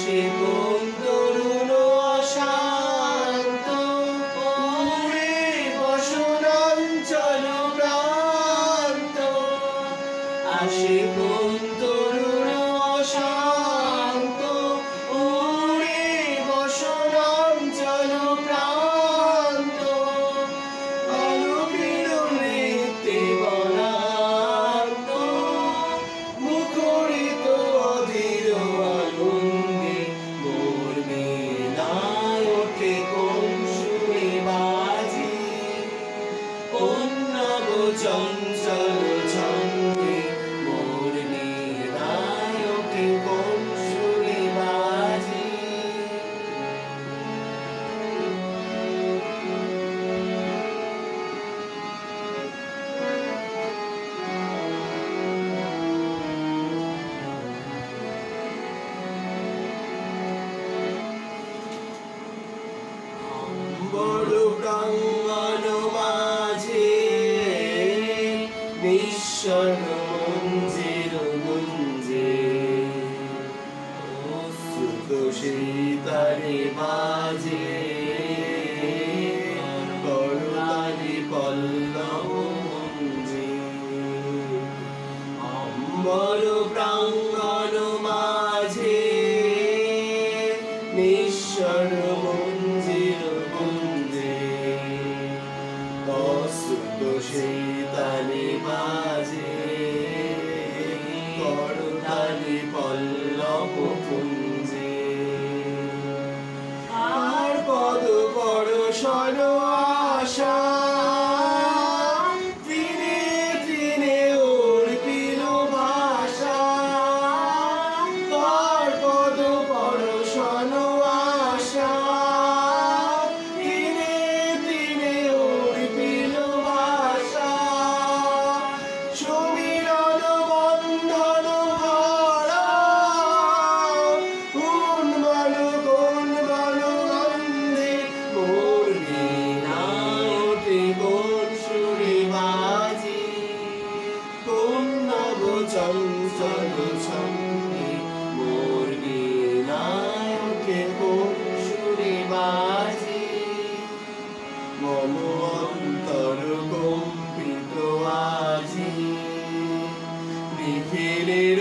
আসে কোন তরুণ অশান্ত উড়ে বসনাঞ্চল প্রান্ত আসে কোন তরুণ অশান্ত উড়ে বসনাঞ্চল প্রান্ত আলোকের নৃত্যে বনান্ত মুখরিত অধীর আনন্দে মোর মেলায় ওঠে কোন সুরে বাজে কোন নব চঞ্চল ছন্দে মোর মেলায় ওঠে কোন সুরে বাজে বড় প্রাঙ্গণ মাঝে নিঃস্বর মঞ্জির গুঞ্জে শ্রুত শীতারে বাজে করতালি পল্লব মঞ্জে বড় প্রাঙ্গণ মাঝে নিঃস্বর মঞ্জির গুঞ্জে অশ্রুত শীতালি বাজে করতালি পল্লব কুঞ্জে আর পদ পরশন আশা দিনে দিনে অর্পিল ভাষা তার পদ পরশন আশা দিনে দিনে অর্পিল ভাষা সমীরণ বন্ধন ভরা উন্মন কোন বন গন্ধে মোর বীণায় ওঠে কোন সুরে বাজে কোন নব চঞ্চল ছন্দে মোর বীণায় ওঠে কোন সুরে বাজে মম অন্তর কম্পিত আজি নিখিলের